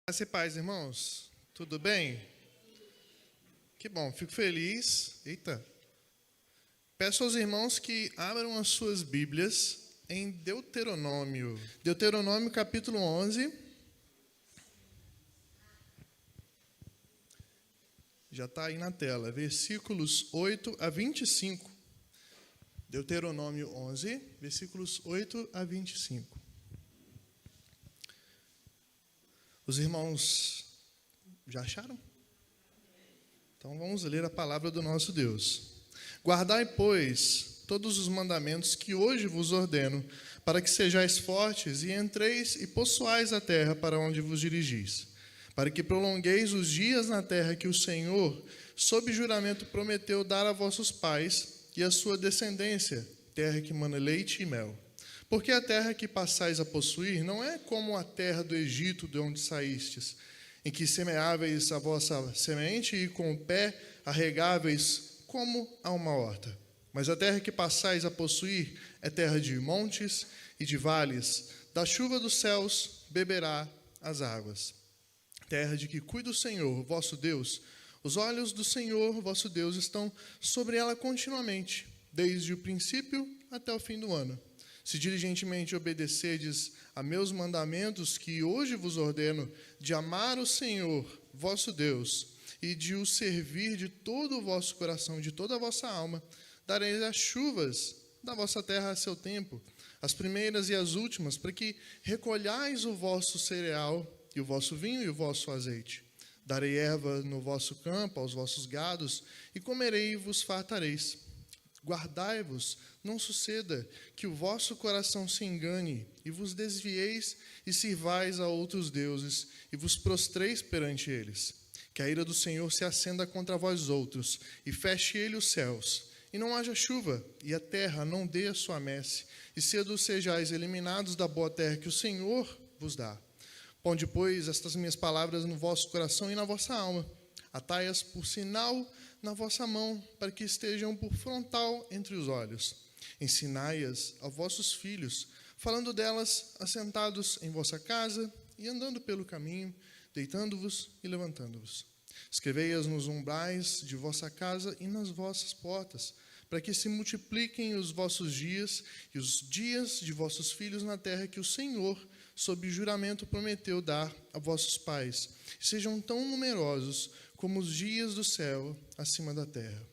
Graça e paz, irmãos. Tudo bem? Que bom, fico feliz. Eita. Peço aos irmãos que abram as suas Bíblias em Deuteronômio. Deuteronômio capítulo 11. Já está aí na tela. Versículos 8 a 25. Deuteronômio 11, versículos 8 a 25. Os irmãos já acharam? Então vamos ler a palavra do nosso Deus. Guardai, pois, todos os mandamentos que hoje vos ordeno, para que sejais fortes e entreis e possuais a terra para onde vos dirigis, para que prolongueis os dias na terra que o Senhor, sob juramento, prometeu dar a vossos pais e a sua descendência, terra que mana leite e mel. Porque a terra que passais a possuir não é como a terra do Egito, de onde saístes, em que semeáveis a vossa semente e com o pé a regáveis como a uma horta. Mas a terra que passais a possuir é terra de montes e de vales, da chuva dos céus beberá as águas. Terra de que cuida o Senhor, vosso Deus. Os olhos do Senhor, vosso Deus, estão sobre ela continuamente, desde o princípio até o fim do ano. Se diligentemente obedecerdes a meus mandamentos, que hoje vos ordeno, de amar o Senhor, vosso Deus, e de o servir de todo o vosso coração, de toda a vossa alma, dareis as chuvas da vossa terra a seu tempo, as primeiras e as últimas, para que recolhais o vosso cereal, e o vosso vinho e o vosso azeite. Darei erva no vosso campo, aos vossos gados, e comerei e vos fartareis. Guardai-vos, não suceda que o vosso coração se engane, e vos desvieis e sirvais a outros deuses, e vos prostreis perante eles. Que a ira do Senhor se acenda contra vós outros, e feche ele os céus, e não haja chuva, e a terra não dê a sua messe, e cedo sejais eliminados da boa terra que o Senhor vos dá. Ponde, pois, estas minhas palavras no vosso coração e na vossa alma. Atai-as por sinal na vossa mão, para que estejam por frontal entre os olhos. Ensinai-as aos vossos filhos, falando delas assentados em vossa casa e andando pelo caminho, deitando-vos e levantando-vos. Escrevei-as nos umbrais de vossa casa e nas vossas portas, para que se multipliquem os vossos dias e os dias de vossos filhos na terra que o Senhor, sob juramento, prometeu dar a vossos pais, e sejam tão numerosos como os dias do céu acima da terra.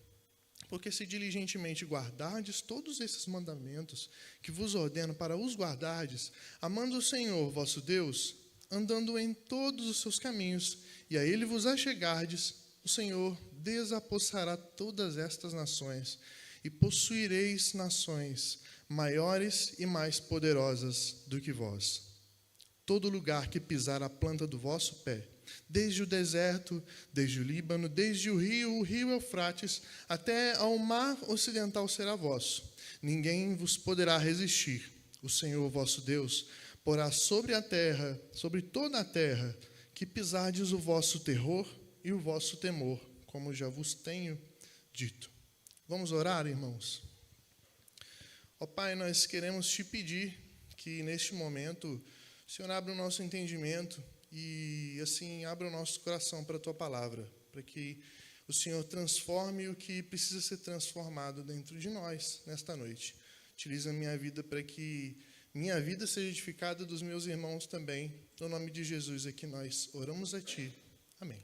Porque se diligentemente guardardes todos esses mandamentos que vos ordeno para os guardardes, amando o Senhor vosso Deus, andando em todos os seus caminhos, e a ele vos achegardes, o Senhor desapossará todas estas nações, e possuireis nações maiores e mais poderosas do que vós. Todo lugar que pisar a planta do vosso pé, desde o deserto, desde o Líbano, desde o rio Eufrates, até ao mar ocidental será vosso. Ninguém vos poderá resistir. O Senhor vosso Deus porá sobre a terra, sobre toda a terra, que pisardes o vosso terror e o vosso temor, como já vos tenho dito. Vamos orar, irmãos? Ó Pai, nós queremos te pedir que neste momento o Senhor abra o nosso entendimento e assim abra o nosso coração para a Tua palavra, para que o Senhor transforme o que precisa ser transformado dentro de nós nesta noite. Utiliza a minha vida para que minha vida seja edificada dos meus irmãos também. No nome de Jesus é que nós oramos a Ti. Amém.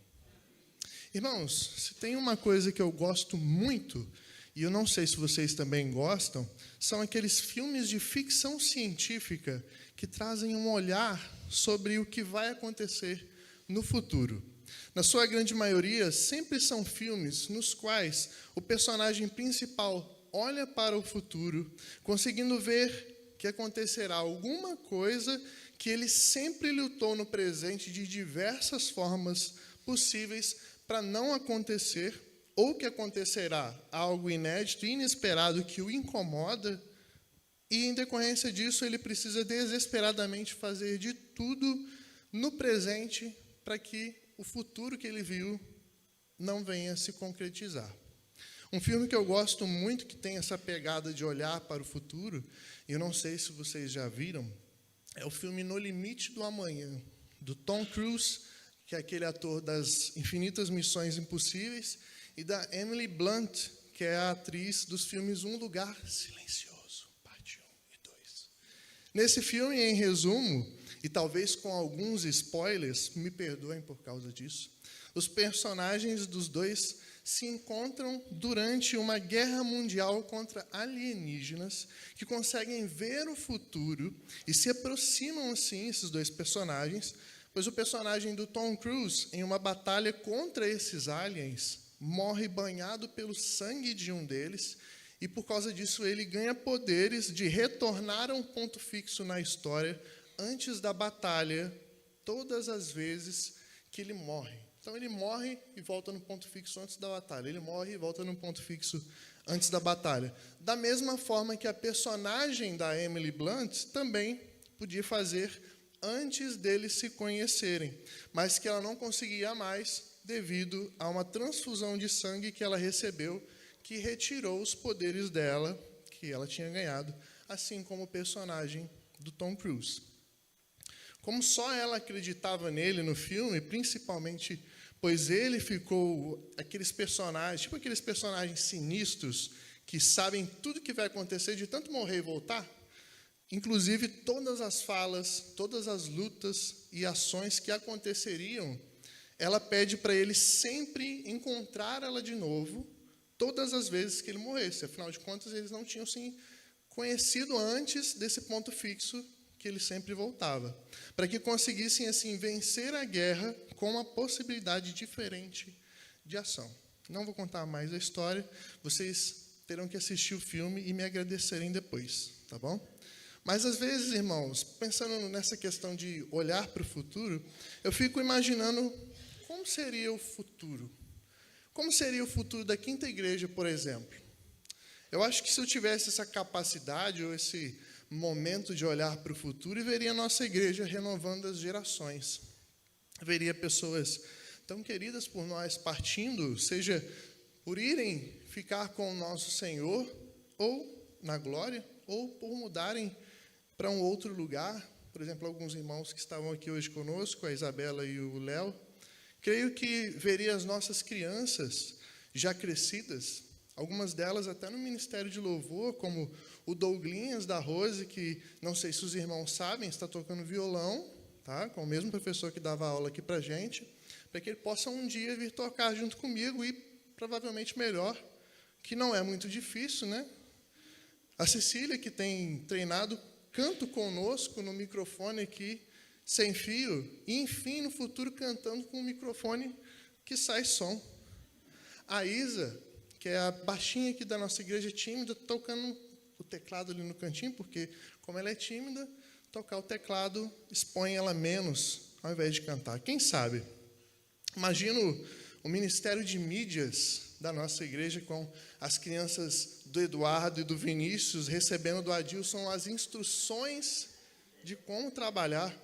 Irmãos, se tem uma coisa que eu gosto muito, e eu não sei se vocês também gostam, são aqueles filmes de ficção científica que trazem um olhar sobre o que vai acontecer no futuro. Na sua grande maioria, sempre são filmes nos quais o personagem principal olha para o futuro, conseguindo ver que acontecerá alguma coisa que ele sempre lutou no presente de diversas formas possíveis para não acontecer, ou que acontecerá algo inédito e inesperado que o incomoda, e em decorrência disso ele precisa desesperadamente fazer de tudo no presente para que o futuro que ele viu não venha se concretizar. Um filme que eu gosto muito, que tem essa pegada de olhar para o futuro, e eu não sei se vocês já viram, é o filme No Limite do Amanhã, do Tom Cruise, que é aquele ator das Infinitas Missões Impossíveis, e da Emily Blunt, que é a atriz dos filmes Um Lugar Silencioso, parte 1 e 2. Nesse filme, em resumo, e talvez com alguns spoilers, me perdoem por causa disso, os personagens dos dois se encontram durante uma guerra mundial contra alienígenas que conseguem ver o futuro e se aproximam, assim, esses dois personagens, pois o personagem do Tom Cruise, em uma batalha contra esses aliens, morre banhado pelo sangue de um deles e, por causa disso, ele ganha poderes de retornar a um ponto fixo na história antes da batalha, todas as vezes que ele morre. Então, ele morre e volta no ponto fixo antes da batalha. Ele morre e volta no ponto fixo antes da batalha. Da mesma forma que a personagem da Emily Blunt também podia fazer antes deles se conhecerem, mas que ela não conseguia mais devido a uma transfusão de sangue que ela recebeu, que retirou os poderes dela, que ela tinha ganhado, assim como o personagem do Tom Cruise. Como só ela acreditava nele no filme, principalmente pois ele ficou aqueles personagens, tipo aqueles personagens sinistros que sabem tudo que vai acontecer de tanto morrer e voltar, inclusive todas as falas, todas as lutas e ações que aconteceriam, ela pede para ele sempre encontrar ela de novo, todas as vezes que ele morresse. Afinal de contas, eles não tinham se conhecido antes desse ponto fixo que ele sempre voltava, para que conseguissem, assim, vencer a guerra com uma possibilidade diferente de ação. Não vou contar mais a história, vocês terão que assistir o filme e me agradecerem depois, tá bom? Mas, às vezes, irmãos, pensando nessa questão de olhar para o futuro, eu fico imaginando como seria o futuro. Como seria o futuro da Quinta Igreja, por exemplo? Eu acho que se eu tivesse essa capacidade ou esse momento de olhar para o futuro, e veria a nossa igreja renovando as gerações. Veria pessoas tão queridas por nós partindo, seja por irem ficar com o nosso Senhor, ou na glória, ou por mudarem para um outro lugar. Por exemplo, alguns irmãos que estavam aqui hoje conosco, a Isabela e o Léo. Creio que veria as nossas crianças já crescidas, algumas delas até no Ministério de Louvor, como o Douglinhas da Rose, que não sei se os irmãos sabem, está tocando violão, tá? Com o mesmo professor que dava aula aqui para a gente, para que ele possa um dia vir tocar junto comigo e provavelmente melhor, que não é muito difícil, né? A Cecília, que tem treinado canto conosco no microfone aqui, sem fio, e, enfim, no futuro cantando com um microfone que sai som. A Isa, que é a baixinha aqui da nossa igreja, tímida, tocando o teclado ali no cantinho, porque, como ela é tímida, tocar o teclado expõe ela menos, ao invés de cantar. Quem sabe? Imagino o ministério de mídias da nossa igreja com as crianças do Eduardo e do Vinícius recebendo do Adilson as instruções de como trabalhar.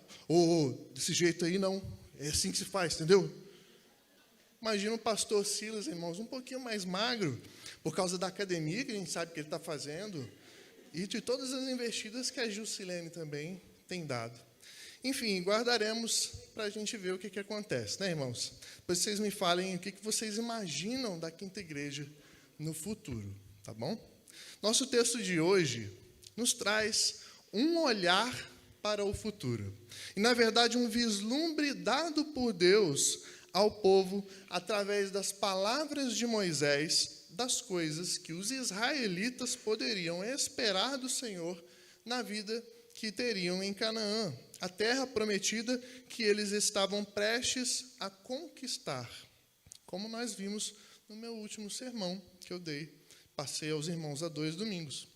Desse jeito aí não, é assim que se faz, entendeu? Imagina o pastor Silas, irmãos, um pouquinho mais magro, por causa da academia que a gente sabe que ele está fazendo, e de todas as investidas que a Jusilene também tem dado. Enfim, guardaremos para a gente ver o que acontece, né, irmãos? Depois vocês me falem o que vocês imaginam da Quinta Igreja no futuro, tá bom? Nosso texto de hoje nos traz um olhar para o futuro. E, na verdade, um vislumbre dado por Deus ao povo através das palavras de Moisés, das coisas que os israelitas poderiam esperar do Senhor na vida que teriam em Canaã, a terra prometida que eles estavam prestes a conquistar, como nós vimos no meu último sermão que eu passei aos irmãos há 2 domingos.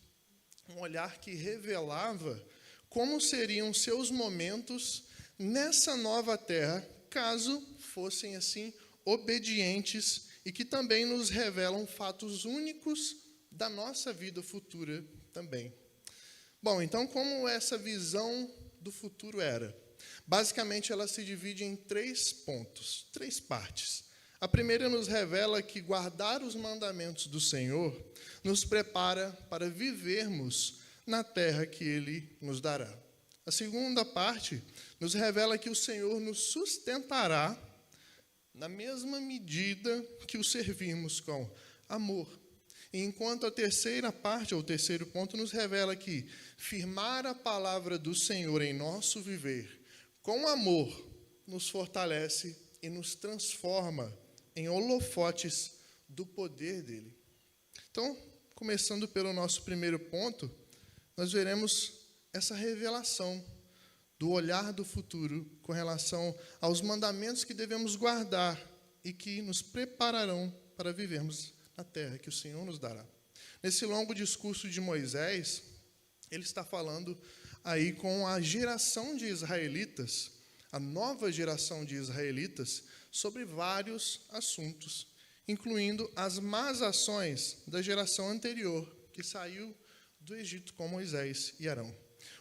Um olhar que revelava como seriam seus momentos nessa nova terra, caso fossem assim obedientes, e que também nos revelam fatos únicos da nossa vida futura também. Bom, então, como essa visão do futuro era? Basicamente, ela se divide em 3 pontos, 3 partes. A primeira nos revela que guardar os mandamentos do Senhor nos prepara para vivermos na terra que Ele nos dará. A segunda parte nos revela que o Senhor nos sustentará na mesma medida que o servimos com amor. E enquanto a terceira parte, ou o terceiro ponto, nos revela que firmar a palavra do Senhor em nosso viver com amor nos fortalece e nos transforma em holofotes do poder dele. Então, começando pelo nosso primeiro ponto, nós veremos essa revelação do olhar do futuro com relação aos mandamentos que devemos guardar e que nos prepararão para vivermos na terra que o Senhor nos dará. Nesse longo discurso de Moisés, ele está falando aí com a geração de israelitas, a nova geração de israelitas, sobre vários assuntos, incluindo as más ações da geração anterior, que saiu do Egito com Moisés e Arão.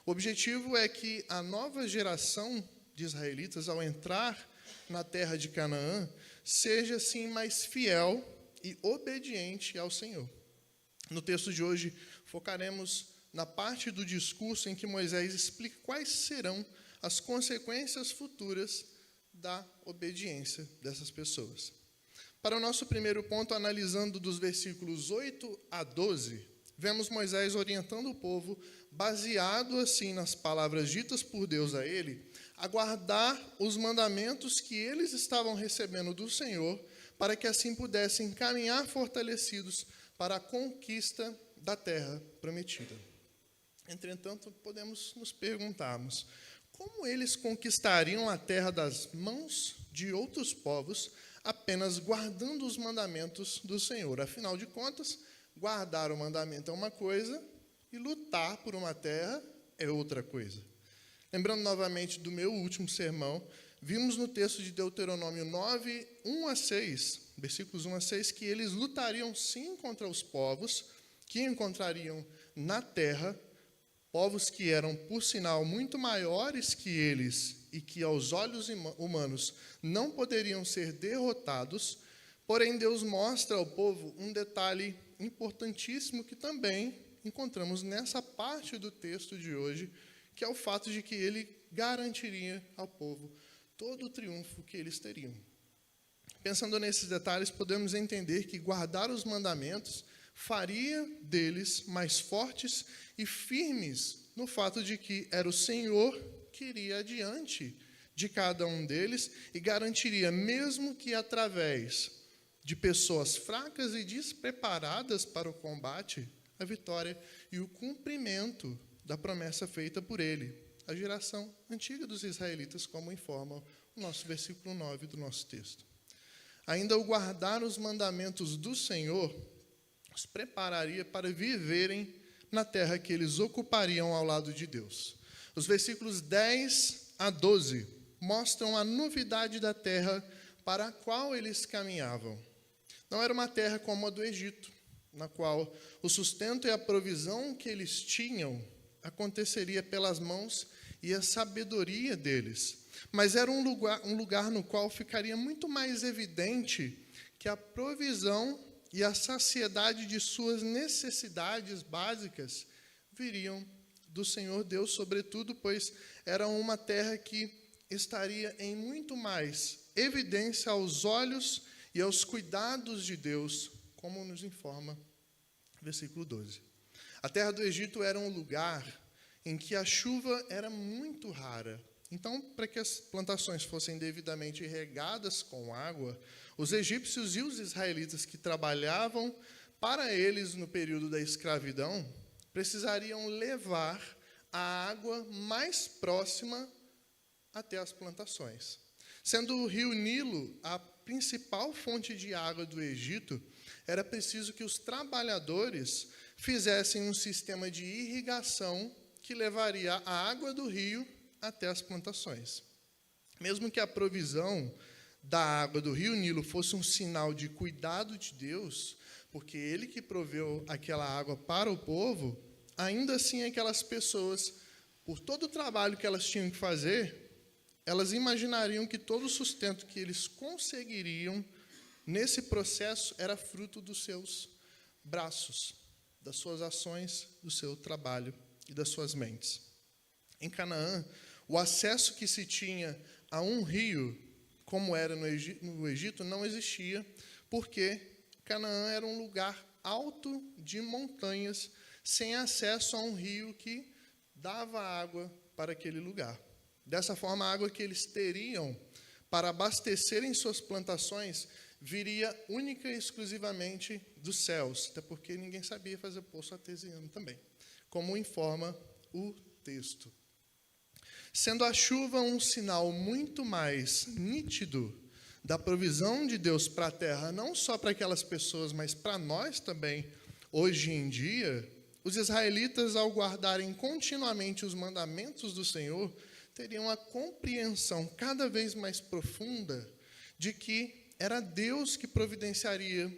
O objetivo é que a nova geração de israelitas, ao entrar na terra de Canaã, seja assim mais fiel e obediente ao Senhor. No texto de hoje, focaremos na parte do discurso em que Moisés explica quais serão as consequências futuras da obediência dessas pessoas. Para o nosso primeiro ponto, analisando dos versículos 8 a 12, vemos Moisés orientando o povo, baseado assim nas palavras ditas por Deus a ele, a guardar os mandamentos que eles estavam recebendo do Senhor, para que assim pudessem caminhar fortalecidos para a conquista da terra prometida. Entretanto, podemos nos perguntarmos, como eles conquistariam a terra das mãos de outros povos, apenas guardando os mandamentos do Senhor? Afinal de contas, guardar o mandamento é uma coisa e lutar por uma terra é outra coisa. Lembrando novamente do meu último sermão, vimos no texto de Deuteronômio 9, 1 a 6, versículos 1 a 6, que eles lutariam sim contra os povos que encontrariam na terra, povos que eram, por sinal, muito maiores que eles e que aos olhos humanos não poderiam ser derrotados. Porém, Deus mostra ao povo um detalhe importantíssimo que também encontramos nessa parte do texto de hoje, que é o fato de que ele garantiria ao povo todo o triunfo que eles teriam. Pensando nesses detalhes, podemos entender que guardar os mandamentos faria deles mais fortes e firmes no fato de que era o Senhor que iria adiante de cada um deles e garantiria, mesmo que através de pessoas fracas e despreparadas para o combate, a vitória e o cumprimento da promessa feita por ele, a geração antiga dos israelitas, como informa o nosso versículo 9 do nosso texto. Ainda o guardar os mandamentos do Senhor os prepararia para viverem na terra que eles ocupariam ao lado de Deus. Os versículos 10 a 12 mostram a novidade da terra para a qual eles caminhavam. Não era uma terra como a do Egito, na qual o sustento e a provisão que eles tinham aconteceria pelas mãos e a sabedoria deles. Mas era um lugar no qual ficaria muito mais evidente que a provisão e a saciedade de suas necessidades básicas viriam do Senhor Deus, sobretudo, pois era uma terra que estaria em muito mais evidência aos olhos e aos cuidados de Deus, como nos informa o versículo 12. A terra do Egito era um lugar em que a chuva era muito rara. Então, para que as plantações fossem devidamente regadas com água, os egípcios e os israelitas que trabalhavam para eles no período da escravidão precisariam levar a água mais próxima até as plantações. Sendo o rio Nilo a principal fonte de água do Egito, era preciso que os trabalhadores fizessem um sistema de irrigação que levaria a água do rio até as plantações. Mesmo que a provisão da água do rio Nilo fosse um sinal de cuidado de Deus, porque ele que proveu aquela água para o povo, ainda assim aquelas pessoas, por todo o trabalho que elas tinham que fazer, elas imaginariam que todo o sustento que eles conseguiriam nesse processo era fruto dos seus braços, das suas ações, do seu trabalho e das suas mentes. Em Canaã, o acesso que se tinha a um rio como era no Egito, não existia, porque Canaã era um lugar alto de montanhas, sem acesso a um rio que dava água para aquele lugar. Dessa forma, a água que eles teriam para abastecerem suas plantações viria única e exclusivamente dos céus, até porque ninguém sabia fazer poço artesiano também, como informa o texto. Sendo a chuva um sinal muito mais nítido da provisão de Deus para a terra, não só para aquelas pessoas, mas para nós também, hoje em dia, os israelitas, ao guardarem continuamente os mandamentos do Senhor, teriam a compreensão cada vez mais profunda de que era Deus que providenciaria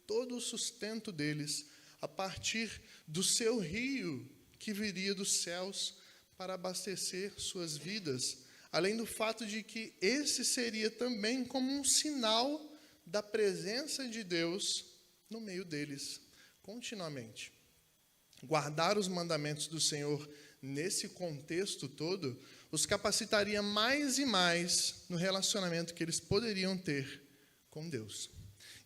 todo o sustento deles a partir do seu rio que viria dos céus para abastecer suas vidas, além do fato de que esse seria também como um sinal da presença de Deus no meio deles, continuamente. Guardar os mandamentos do Senhor nesse contexto todo os capacitaria mais e mais no relacionamento que eles poderiam ter com Deus.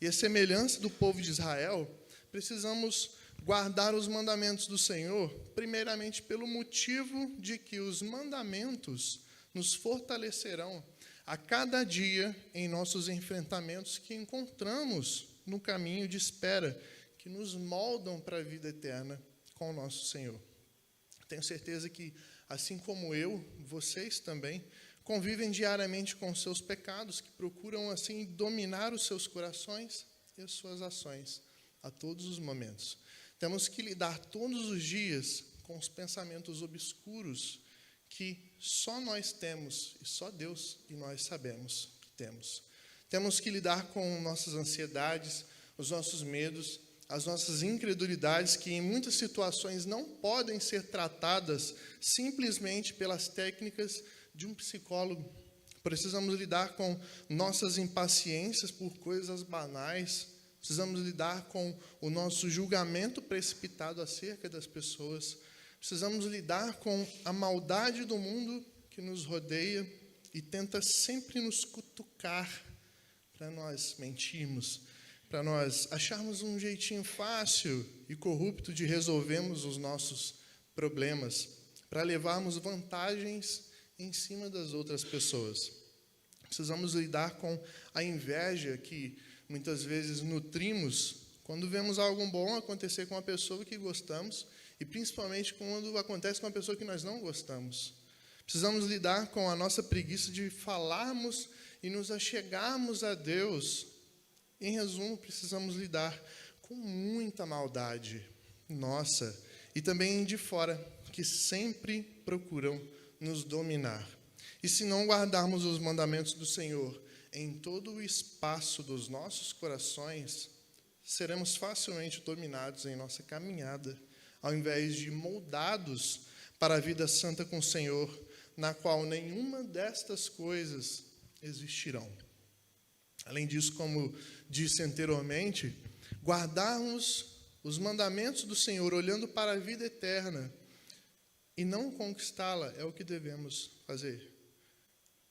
E a semelhança do povo de Israel, precisamos guardar os mandamentos do Senhor, primeiramente pelo motivo de que os mandamentos nos fortalecerão a cada dia em nossos enfrentamentos que encontramos no caminho de espera, que nos moldam para a vida eterna com o nosso Senhor. Tenho certeza que, assim como eu, vocês também convivem diariamente com seus pecados, que procuram, assim, dominar os seus corações e as suas ações a todos os momentos. Temos que lidar todos os dias com os pensamentos obscuros que só nós temos, e só Deus e nós sabemos que temos. Temos que lidar com nossas ansiedades, os nossos medos, as nossas incredulidades, que em muitas situações não podem ser tratadas simplesmente pelas técnicas de um psicólogo. Precisamos lidar com nossas impaciências por coisas banais. Precisamos lidar com o nosso julgamento precipitado acerca das pessoas. Precisamos lidar com a maldade do mundo que nos rodeia e tenta sempre nos cutucar para nós mentirmos, para nós acharmos um jeitinho fácil e corrupto de resolvermos os nossos problemas, para levarmos vantagens em cima das outras pessoas. Precisamos lidar com a inveja que muitas vezes nutrimos quando vemos algo bom acontecer com uma pessoa que gostamos e principalmente quando acontece com uma pessoa que nós não gostamos. Precisamos lidar com a nossa preguiça de falarmos e nos achegarmos a Deus. Em resumo, precisamos lidar com muita maldade nossa e também de fora, que sempre procuram nos dominar. E se não guardarmos os mandamentos do Senhor em todo o espaço dos nossos corações, seremos facilmente dominados em nossa caminhada, ao invés de moldados para a vida santa com o Senhor, na qual nenhuma destas coisas existirão. Além disso, como disse anteriormente, guardarmos os mandamentos do Senhor, olhando para a vida eterna, e não conquistá-la, é o que devemos fazer.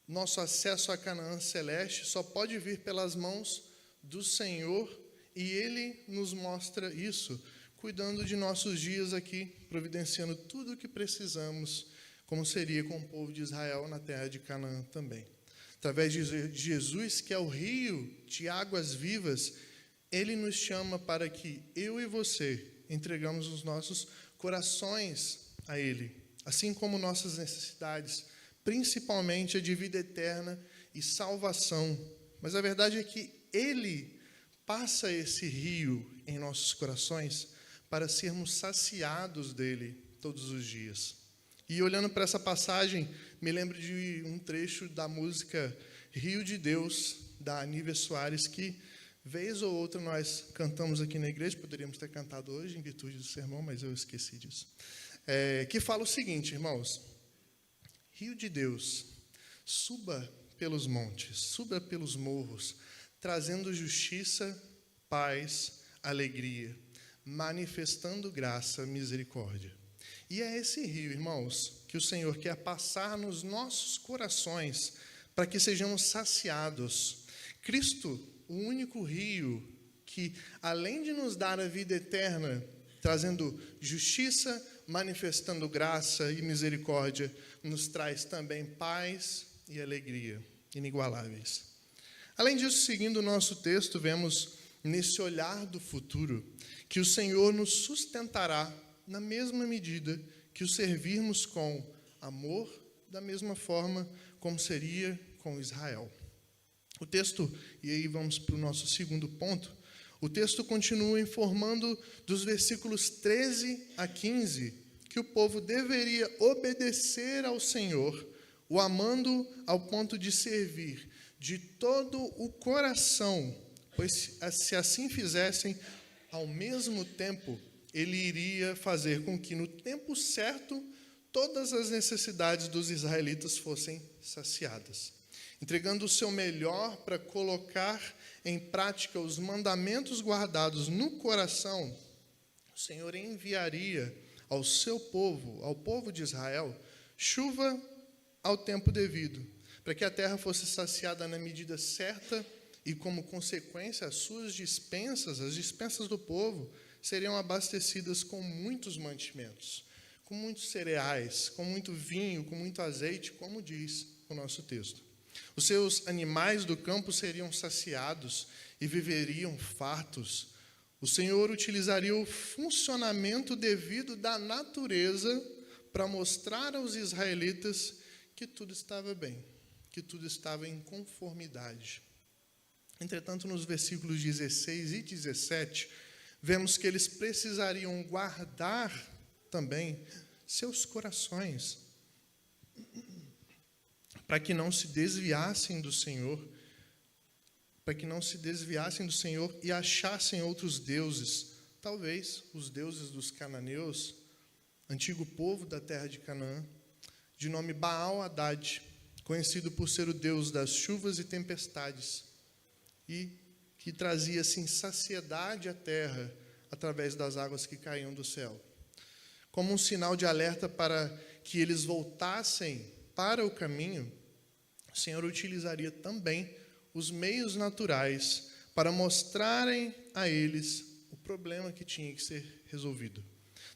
Nosso acesso a Canaã celeste só pode vir pelas mãos do Senhor, e Ele nos mostra isso, cuidando de nossos dias aqui, providenciando tudo o que precisamos, como seria com o povo de Israel na terra de Canaã também. Através de Jesus, que é o rio de águas vivas, Ele nos chama para que eu e você entregamos os nossos corações a Ele, assim como nossas necessidades, principalmente a de vida eterna e salvação. Mas a verdade é que Ele passa esse rio em nossos corações para sermos saciados dele todos os dias. E olhando para essa passagem, me lembro de um trecho da música Rio de Deus, da Aníbal Soares, que vez ou outra nós cantamos aqui na igreja, poderíamos ter cantado hoje em virtude do sermão, mas eu esqueci disso. Que fala o seguinte, irmãos: Rio de Deus, suba pelos montes, suba pelos morros, trazendo justiça, paz, alegria, manifestando graça, misericórdia. E é esse rio, irmãos, que o Senhor quer passar nos nossos corações para que sejamos saciados. Cristo, o único rio que, além de nos dar a vida eterna, trazendo justiça, manifestando graça e misericórdia, nos traz também paz e alegria inigualáveis. Além disso, seguindo o nosso texto, vemos nesse olhar do futuro que o Senhor nos sustentará na mesma medida que o servirmos com amor, da mesma forma como seria com Israel. O texto, e aí vamos para o nosso segundo ponto, o texto continua informando dos versículos 13 a 15 que o povo deveria obedecer ao Senhor, o amando ao ponto de servir de todo o coração, pois se assim fizessem, ao mesmo tempo, ele iria fazer com que no tempo certo todas as necessidades dos israelitas fossem saciadas. Entregando o seu melhor para colocar em prática os mandamentos guardados no coração, o Senhor enviaria ao seu povo, ao povo de Israel, chuva ao tempo devido, para que a terra fosse saciada na medida certa e, como consequência, as suas dispensas, as dispensas do povo, seriam abastecidas com muitos mantimentos, com muitos cereais, com muito vinho, com muito azeite, como diz o nosso texto. Os seus animais do campo seriam saciados e viveriam fartos. O Senhor utilizaria o funcionamento devido da natureza para mostrar aos israelitas que tudo estava bem, que tudo estava em conformidade. Entretanto, nos versículos 16 e 17, vemos que eles precisariam guardar também seus corações, para que não se desviassem do Senhor, e achassem outros deuses, talvez os deuses dos cananeus, antigo povo da terra de Canaã, de nome Baal-Hadad, conhecido por ser o deus das chuvas e tempestades, e que trazia assim saciedade à terra através das águas que caíam do céu. Como um sinal de alerta para que eles voltassem para o caminho, o Senhor utilizaria também os meios naturais para mostrarem a eles o problema que tinha que ser resolvido.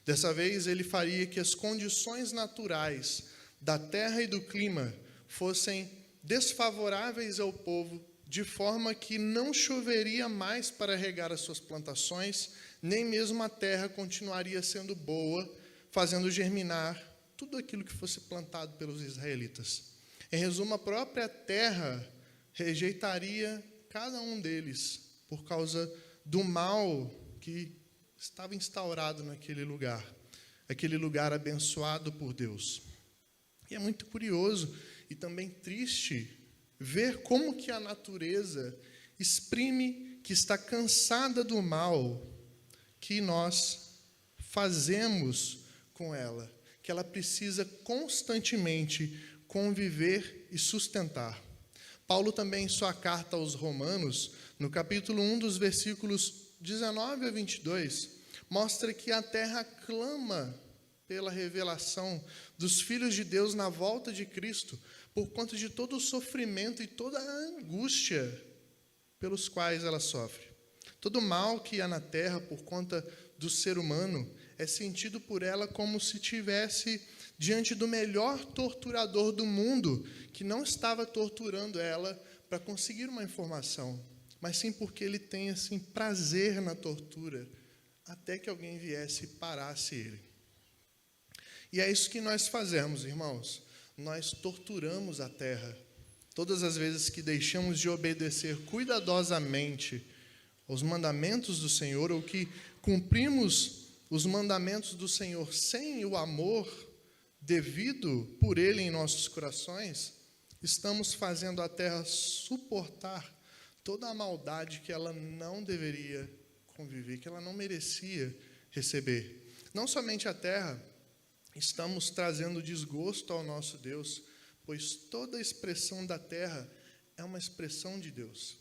Dessa vez, ele faria que as condições naturais da terra e do clima fossem desfavoráveis ao povo, de forma que não choveria mais para regar as suas plantações, nem mesmo a terra continuaria sendo boa, fazendo germinar tudo aquilo que fosse plantado pelos israelitas. Em resumo, a própria terra rejeitaria cada um deles por causa do mal que estava instaurado naquele lugar, aquele lugar abençoado por Deus. E é muito curioso e também triste ver como que a natureza exprime que está cansada do mal que nós fazemos com ela, que ela precisa constantemente conviver e sustentar. Paulo também, em sua carta aos Romanos, no capítulo 1, dos versículos 19 a 22, mostra que a terra clama pela revelação dos filhos de Deus na volta de Cristo, por conta de todo o sofrimento e toda a angústia pelos quais ela sofre. Todo o mal que há na terra por conta do ser humano é sentido por ela como se tivesse diante do melhor torturador do mundo, que não estava torturando ela para conseguir uma informação, mas sim porque ele tem assim prazer na tortura, até que alguém viesse e parasse ele. E é isso que nós fazemos, irmãos. Nós torturamos a terra. Todas as vezes que deixamos de obedecer cuidadosamente aos mandamentos do Senhor, ou que cumprimos os mandamentos do Senhor sem o amor devido por Ele em nossos corações, estamos fazendo a terra suportar toda a maldade que ela não deveria conviver, que ela não merecia receber. Não somente a terra, estamos trazendo desgosto ao nosso Deus, pois toda a expressão da terra é uma expressão de Deus.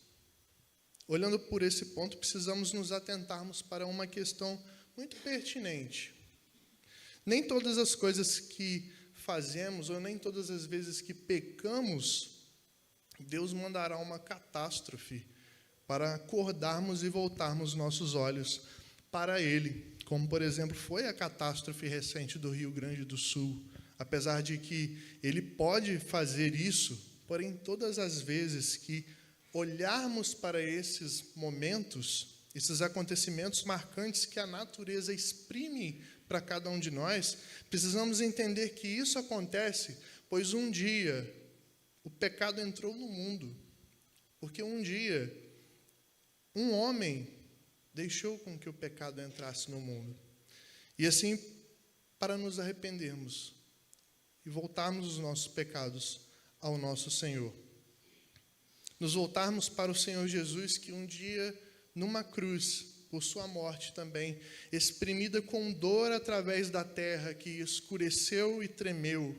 Olhando por esse ponto, precisamos nos atentarmos para uma questão muito pertinente. Nem todas as coisas que fazemos, ou nem todas as vezes que pecamos, Deus mandará uma catástrofe para acordarmos e voltarmos nossos olhos para Ele, como, por exemplo, foi a catástrofe recente do Rio Grande do Sul. Apesar de que Ele pode fazer isso, porém, todas as vezes que olharmos para esses momentos, esses acontecimentos marcantes que a natureza exprime para cada um de nós, precisamos entender que isso acontece, pois um dia o pecado entrou no mundo, porque um dia um homem deixou com que o pecado entrasse no mundo. E assim, para nos arrependermos e voltarmos os nossos pecados ao nosso Senhor. Nos voltarmos para o Senhor Jesus, que um dia, numa cruz, por sua morte também, exprimida com dor através da terra, que escureceu e tremeu,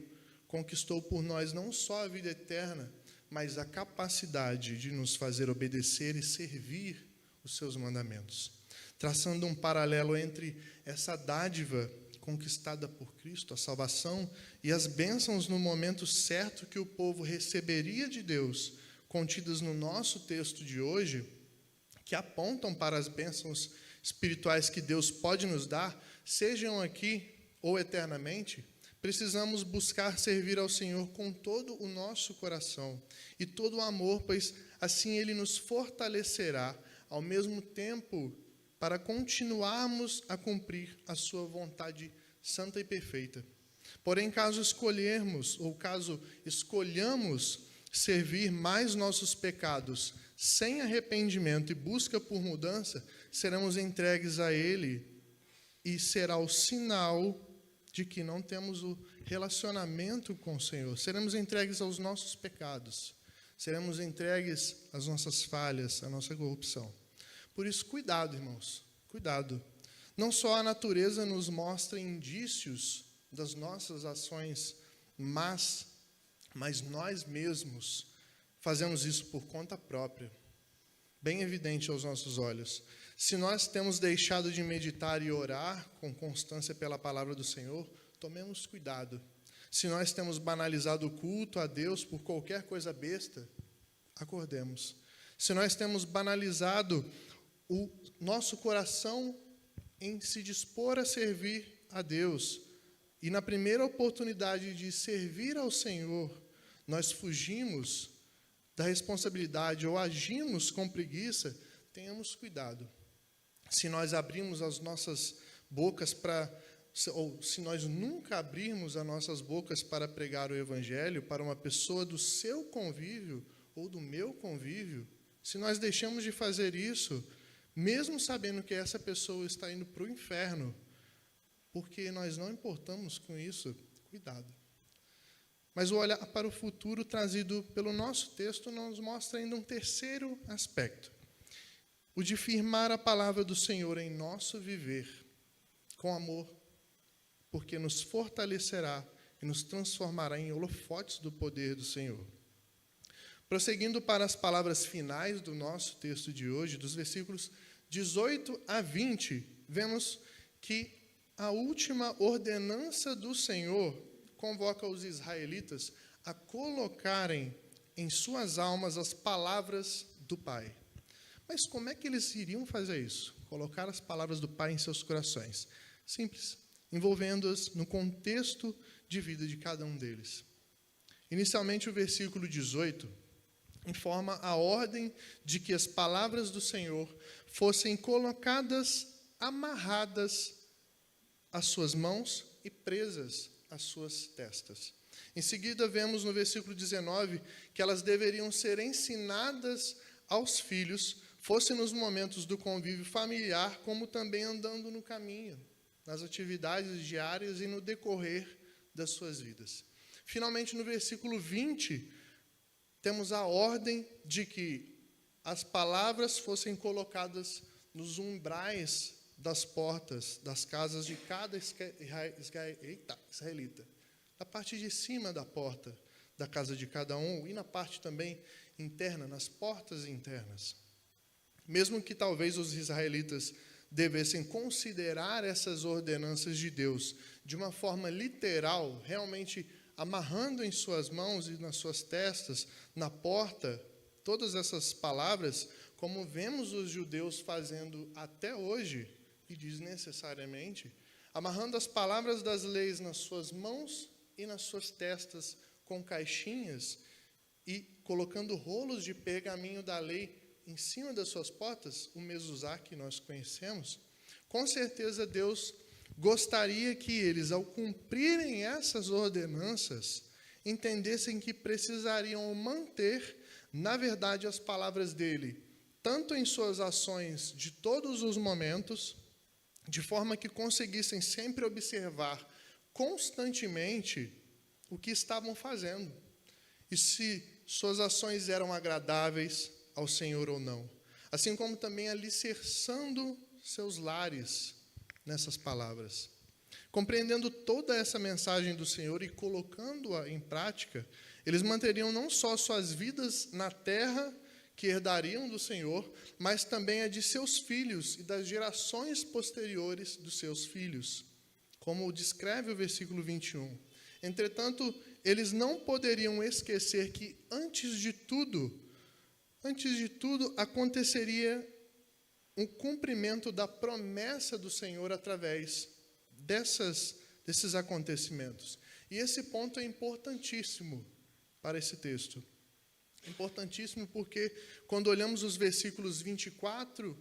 conquistou por nós não só a vida eterna, mas a capacidade de nos fazer obedecer e servir os seus mandamentos. Traçando um paralelo entre essa dádiva conquistada por Cristo, a salvação, e as bênçãos no momento certo que o povo receberia de Deus, contidas no nosso texto de hoje, que apontam para as bênçãos espirituais que Deus pode nos dar, sejam aqui ou eternamente, precisamos buscar servir ao Senhor com todo o nosso coração e todo o amor, pois assim Ele nos fortalecerá, ao mesmo tempo, para continuarmos a cumprir a sua vontade santa e perfeita. Porém, caso escolhamos servir mais nossos pecados sem arrependimento e busca por mudança, seremos entregues a Ele e será o sinal de que não temos o relacionamento com o Senhor. Seremos entregues aos nossos pecados, seremos entregues às nossas falhas, à nossa corrupção. Por isso, cuidado, irmãos, cuidado. Não só a natureza nos mostra indícios das nossas ações más, mas nós mesmos fazemos isso por conta própria, bem evidente aos nossos olhos. Se nós temos deixado de meditar e orar com constância pela palavra do Senhor, tomemos cuidado. Se nós temos banalizado o culto a Deus por qualquer coisa besta, acordemos. Se nós temos banalizado o nosso coração em se dispor a servir a Deus, e na primeira oportunidade de servir ao Senhor, nós fugimos da responsabilidade ou agimos com preguiça, tenhamos cuidado. Se nós abrimos as nossas bocas ou se nós nunca abrirmos as nossas bocas para pregar o Evangelho para uma pessoa do seu convívio ou do meu convívio, se nós deixamos de fazer isso, mesmo sabendo que essa pessoa está indo para o inferno, porque nós não importamos com isso, cuidado. Mas o olhar para o futuro trazido pelo nosso texto nos mostra ainda um terceiro aspecto, o de firmar a palavra do Senhor em nosso viver, com amor, porque nos fortalecerá e nos transformará em holofotes do poder do Senhor. Prosseguindo para as palavras finais do nosso texto de hoje, dos versículos 18 a 20, vemos que a última ordenança do Senhor convoca os israelitas a colocarem em suas almas as palavras do Pai. Mas como é que eles iriam fazer isso? Colocar as palavras do Pai em seus corações. Simples, envolvendo-as no contexto de vida de cada um deles. Inicialmente, o versículo 18 informa a ordem de que as palavras do Senhor fossem colocadas, amarradas às suas mãos e presas às suas testas. Em seguida, vemos no versículo 19 que elas deveriam ser ensinadas aos filhos, fosse nos momentos do convívio familiar, como também andando no caminho, nas atividades diárias e no decorrer das suas vidas. Finalmente, no versículo 20, temos a ordem de que as palavras fossem colocadas nos umbrais das portas das casas de cada israelita, na parte de cima da porta da casa de cada um e na parte também interna, nas portas internas. Mesmo que talvez os israelitas devessem considerar essas ordenanças de Deus de uma forma literal, realmente amarrando em suas mãos e nas suas testas, na porta, todas essas palavras, como vemos os judeus fazendo até hoje, e desnecessariamente, amarrando as palavras das leis nas suas mãos e nas suas testas com caixinhas e colocando rolos de pergaminho da lei em cima das suas portas, o mezuzá que nós conhecemos. Com certeza Deus gostaria que eles, ao cumprirem essas ordenanças, entendessem que precisariam manter, na verdade, as palavras dele, tanto em suas ações de todos os momentos, de forma que conseguissem sempre observar constantemente o que estavam fazendo, e se suas ações eram agradáveis ao Senhor ou não, assim como também alicerçando seus lares nessas palavras. Compreendendo toda essa mensagem do Senhor e colocando-a em prática, eles manteriam não só suas vidas na terra que herdariam do Senhor, mas também a de seus filhos e das gerações posteriores dos seus filhos, como descreve o versículo 21. Entretanto, eles não poderiam esquecer que, antes de tudo, aconteceria um cumprimento da promessa do Senhor através desses acontecimentos. E esse ponto é importantíssimo para esse texto. Importantíssimo porque, quando olhamos os versículos 24,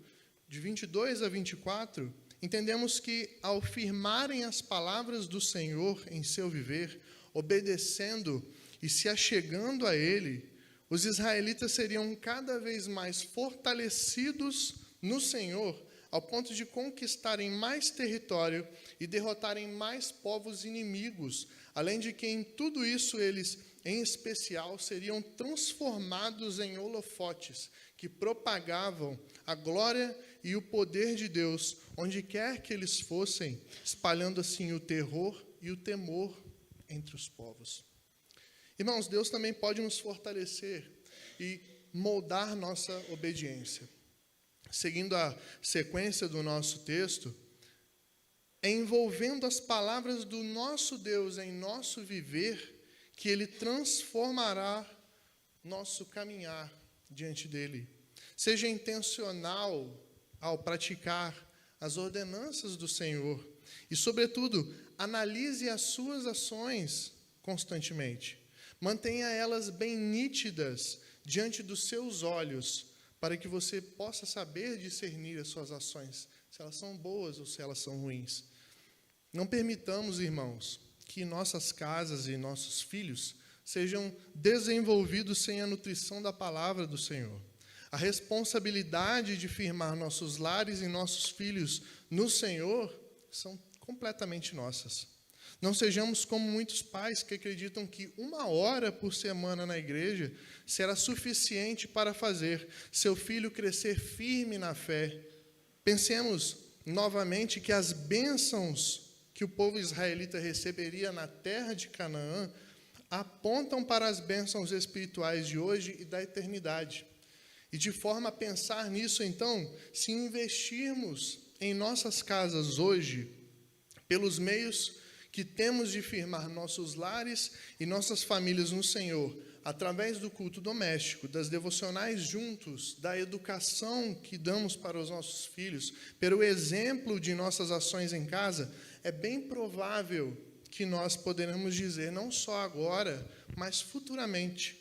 de 22 a 24, entendemos que, ao firmarem as palavras do Senhor em seu viver, obedecendo e se achegando a Ele, os israelitas seriam cada vez mais fortalecidos no Senhor, ao ponto de conquistarem mais território e derrotarem mais povos inimigos, além de que em tudo isso eles, em especial, seriam transformados em holofotes que propagavam a glória e o poder de Deus, onde quer que eles fossem, espalhando assim o terror e o temor entre os povos. Irmãos, Deus também pode nos fortalecer e moldar nossa obediência. Seguindo a sequência do nosso texto, envolvendo as palavras do nosso Deus em nosso viver, que Ele transformará nosso caminhar diante dEle. Seja intencional ao praticar as ordenanças do Senhor e, sobretudo, analise as suas ações constantemente. Mantenha elas bem nítidas diante dos seus olhos, para que você possa saber discernir as suas ações, se elas são boas ou se elas são ruins. Não permitamos, irmãos, que nossas casas e nossos filhos sejam desenvolvidos sem a nutrição da palavra do Senhor. A responsabilidade de firmar nossos lares e nossos filhos no Senhor são completamente nossas. Não sejamos como muitos pais que acreditam que 1 hora por semana na igreja será suficiente para fazer seu filho crescer firme na fé. Pensemos novamente que as bênçãos que o povo israelita receberia na terra de Canaã apontam para as bênçãos espirituais de hoje e da eternidade. E de forma a pensar nisso, então, se investirmos em nossas casas hoje, pelos meios que temos de firmar nossos lares e nossas famílias no Senhor, através do culto doméstico, das devocionais juntos, da educação que damos para os nossos filhos, pelo exemplo de nossas ações em casa, é bem provável que nós poderemos dizer, não só agora, mas futuramente,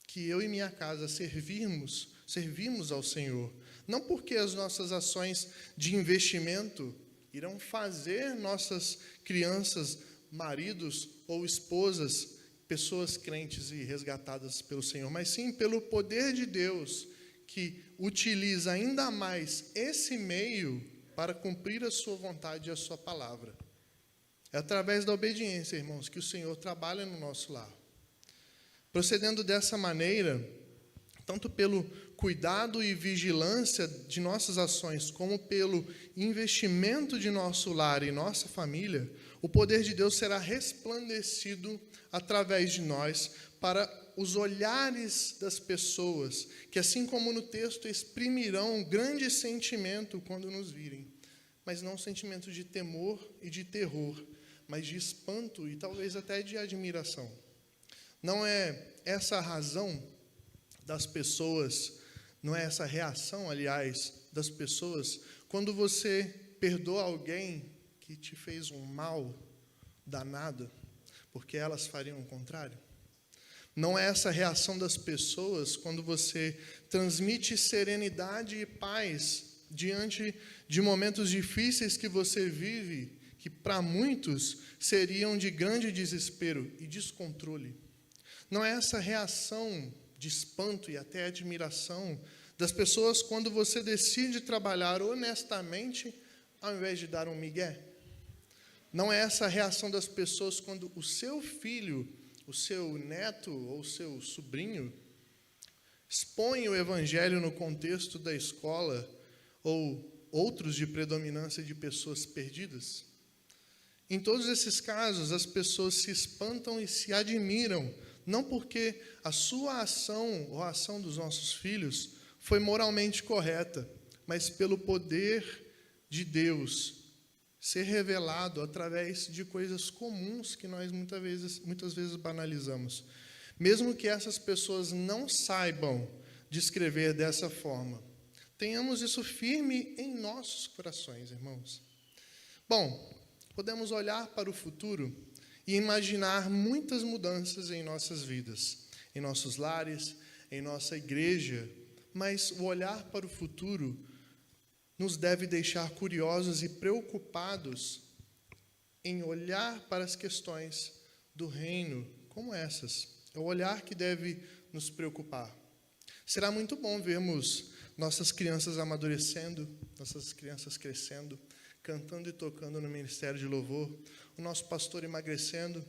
que eu e minha casa servimos ao Senhor. Não porque as nossas ações de investimento irão fazer nossas crianças, maridos ou esposas, pessoas crentes e resgatadas pelo Senhor, mas sim pelo poder de Deus, que utiliza ainda mais esse meio para cumprir a sua vontade e a sua palavra. É através da obediência, irmãos, que o Senhor trabalha no nosso lar. Procedendo dessa maneira, tanto pelo cuidado e vigilância de nossas ações, como pelo investimento de nosso lar e nossa família, o poder de Deus será resplandecido através de nós para os olhares das pessoas, que assim como no texto exprimirão um grande sentimento quando nos virem, mas não um sentimento de temor e de terror, mas de espanto e talvez até de admiração. Não é essa a razão das pessoas, não é essa a reação, aliás, das pessoas, quando você perdoa alguém que te fez um mal danado, porque elas fariam o contrário? Não é essa a reação das pessoas quando você transmite serenidade e paz diante de momentos difíceis que você vive, que para muitos seriam de grande desespero e descontrole? Não é essa reação de espanto e até admiração das pessoas quando você decide trabalhar honestamente ao invés de dar um migué? Não é essa a reação das pessoas quando o seu filho, o seu neto ou o seu sobrinho expõe o evangelho no contexto da escola ou outros de predominância de pessoas perdidas? Em todos esses casos, as pessoas se espantam e se admiram, não porque a sua ação ou a ação dos nossos filhos foi moralmente correta, mas pelo poder de Deus ser revelado através de coisas comuns que nós muitas vezes banalizamos. Mesmo que essas pessoas não saibam descrever dessa forma, tenhamos isso firme em nossos corações, irmãos. Bom, podemos olhar para o futuro e imaginar muitas mudanças em nossas vidas, em nossos lares, em nossa igreja, mas o olhar para o futuro nos deve deixar curiosos e preocupados em olhar para as questões do reino como essas. É o olhar que deve nos preocupar. Será muito bom vermos nossas crianças amadurecendo, nossas crianças crescendo, cantando e tocando no ministério de louvor, o nosso pastor emagrecendo,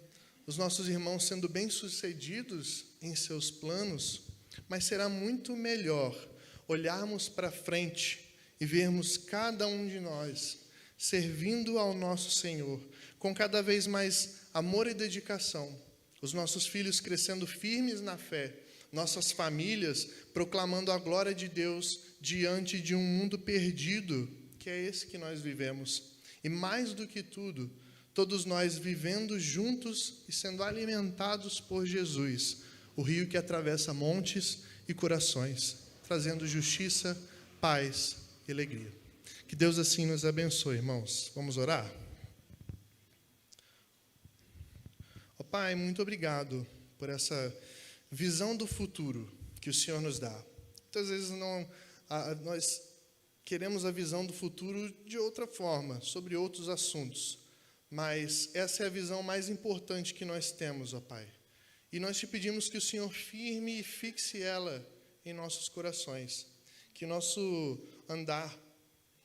os nossos irmãos sendo bem-sucedidos em seus planos, mas será muito melhor olharmos para frente e vermos cada um de nós servindo ao nosso Senhor, com cada vez mais amor e dedicação, os nossos filhos crescendo firmes na fé, nossas famílias proclamando a glória de Deus diante de um mundo perdido, que é esse que nós vivemos. E mais do que tudo, todos nós vivendo juntos e sendo alimentados por Jesus, o rio que atravessa montes e corações, trazendo justiça, paz e alegria. Que Deus assim nos abençoe, irmãos. Vamos orar? Ó Pai, muito obrigado por essa visão do futuro que o Senhor nos dá. Muitas vezes nós queremos a visão do futuro de outra forma, sobre outros assuntos, mas essa é a visão mais importante que nós temos, ó Pai. E nós te pedimos que o Senhor firme e fixe ela em nossos corações, que nosso andar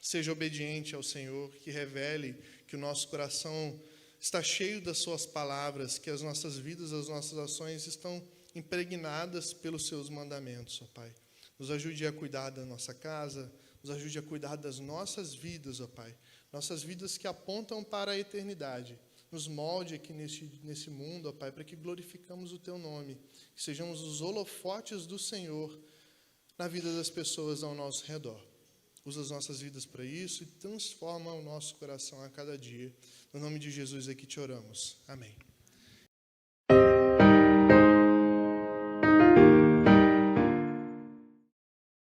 seja obediente ao Senhor, que revele que o nosso coração está cheio das suas palavras, que as nossas vidas, as nossas ações estão impregnadas pelos seus mandamentos, ó Pai. Nos ajude a cuidar da nossa casa, nos ajude a cuidar das nossas vidas, ó Pai. Nossas vidas que apontam para a eternidade. Nos molde aqui nesse mundo, ó Pai, para que glorificamos o Teu nome, que sejamos os holofotes do Senhor na vida das pessoas ao nosso redor. Usa as nossas vidas para isso e transforma o nosso coração a cada dia. No nome de Jesus é que te oramos. Amém.